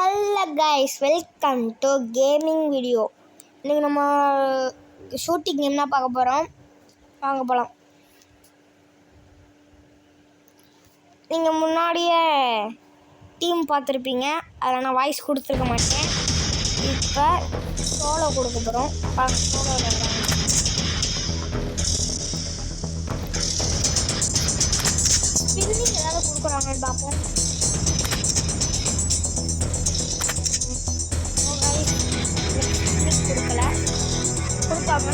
Hello guys, welcome to gaming video. இன்றைக்கி நம்ம shooting என்ன பார்க்க போகிறோம், வாங்க போகலாம். நீங்கள் முன்னாடியே டீம் பார்த்துருப்பீங்க, அதில் நான் வாய்ஸ் கொடுத்துருக்க மாட்டேன். இப்போ சோலோ கொடுக்க போகிறோம். சோலோ பில்லிங் ஏதாவது கொடுக்குறாங்கன்னு பார்ப்போம். கொடுக்கல, கொடுக்காம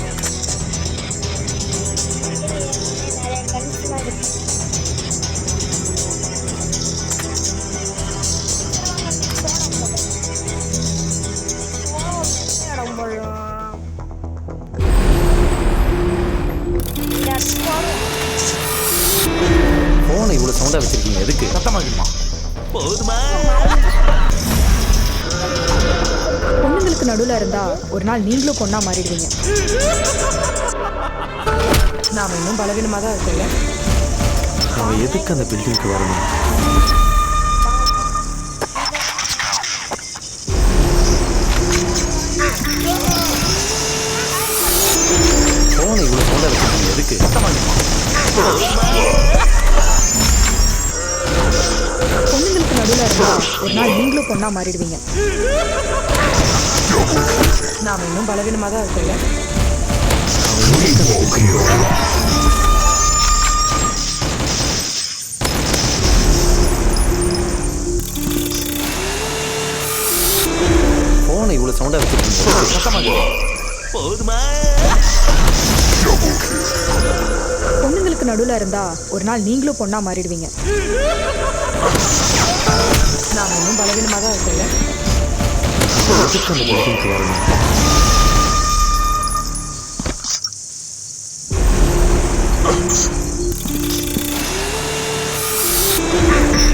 நிறைய கன்ஸ்லாம் இருக்கு. இடம் போடலாம். போனை இவ்வளவு சவுண்டா வச்சிருக்கீங்க, எதுக்கு? சத்தமாகிடுமா? போதுமா? பொண்ணுங்களுக்கு நடுவில் இருந்தா ஒரு நாள் நீங்களும் பொண்ணா மாறிடுவீங்க. நாம இன்னும் பலவீனமா தான் இருக்கல. அவன் எதுக்கு அந்த பில்டிங்க்கு வரணும்? போனை இவ்வளவு சவுண்டா வச்சிருக்கீங்க, எதுக்கு? சத்தமாகிடுமா? பொண்ணுங்களுக்கு நடுவில் இருந்தா ஒரு நாள் நீங்களும் பொண்ணா மாறிடுவீங்க. நாம இன்னும் பலவீனமா தான் இருக்கல. போனை இவ்வளவு சவுண்டா வச்சிருக்கீங்க, சத்தமாகிடுமா? போதுமா? பொண்ணுங்களுக்கு நடுவில் இருந்தா ஒரு நாள் நீங்களும் பொண்ணா மாறிடுவீங்க. நாம இன்னும் பலவீனமா தான் இருக்கல. எதுக்கு அந்த பில்டிங்க்கு வரணும்?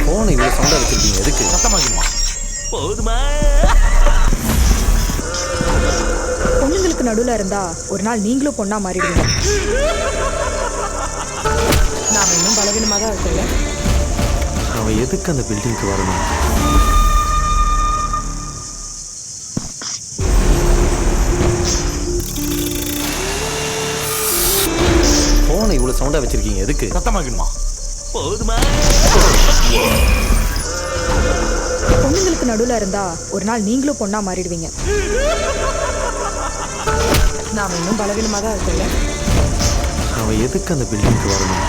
போனை இவ்வளவு சவுண்டா வச்சிருக்கீங்க, எதுக்கு? சத்தமாகிடுமா? போதுமா? பொண்ணுங்களுக்கு நடுவில் இருந்தா ஒரு நாள் நீங்களும் பொண்ணா மாறிடுவீங்க. நாம இன்னும் பலவீனமா தான் இருக்கல. அவன் எதுக்கு அந்த பில்டிங்க்கு வரணும்? போனை இவ்வளவு சவுண்டா வச்சிருக்கீங்க, எதுக்கு? சத்தமாகிடுமா? போதுமா? பொண்ணுங்களுக்கு நடுவில் இருந்தா ஒரு நாள் நீங்களும் பொண்ணா மாறிடுவீங்க. நாம இன்னும் பலவீனமா தான் இருக்கல. அவன் எதுக்கு அந்த பில்டிங்க்கு வரணும்?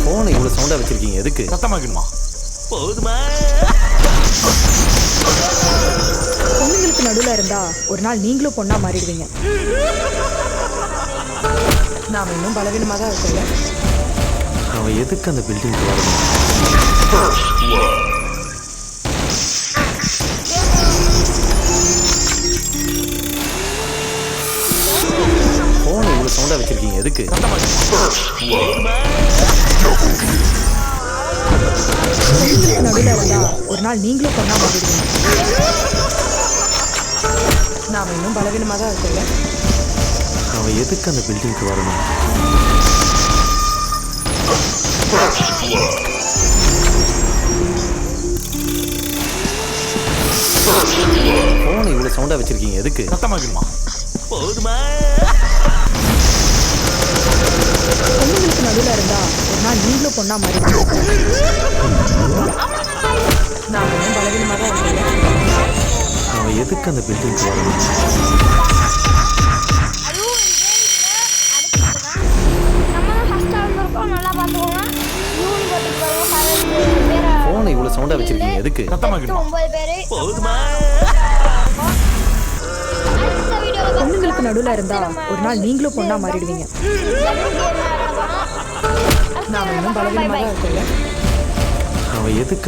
போனை இவ்வளவு சவுண்டா வச்சிருக்கீங்க, எதுக்கு? சத்தமாகிடுமா? போதுமா? பொண்ணுங்களுக்கு நடுவில் இருந்தா ஒரு நாள் நீங்களும் பொண்ணா மாறிடுவீங்க. நாம இன்னும் பலவீனமா தான் இருக்கல. அவன் எதுக்கு அந்த பில்டிங்க்கு வரணும்? போனை இவ்வளவு சவுண்டா வச்சிருக்கீங்க, எதுக்கு? பொண்ணுங்களுக்கு நடுவில் இருந்தா ஒரு நாள் நீங்களும் பொண்ணா மாறிடுவீங்க. நாம இன்னும் பலவீனமா தான் இருக்கல. அவன் எதுக்கு அந்த பில்டிங்க்கு வரணும்? போனை இவ்வளவு சவுண்டா வச்சிருக்கீங்க, எதுக்கு? சத்தமாகிடுமா? போதுமா? பொண்ணுங்களுக்கு நடுவில் இருந்தா ஒரு நாள் நீங்களும் பொண்ணா மாறிடுவீங்க. நாம இன்னும் பலவீனமா தான் இருக்கல. அவன் எதுக்கு அந்த பில்டிங்க்கு வரணும்? போனை இவ்வளவு சவுண்டா வச்சிருக்கீங்க, எதுக்கு? சத்தமாகிடுமா? போதுமா? பொண்ணுங்களுக்கு நடுவில் இருந்தா ஒரு நாள் நீங்களும் பொண்ணா மாறிடுவீங்க. நாம இன்னும் பலவீனமா தான் இருக்கல. அவன் எதுக்கு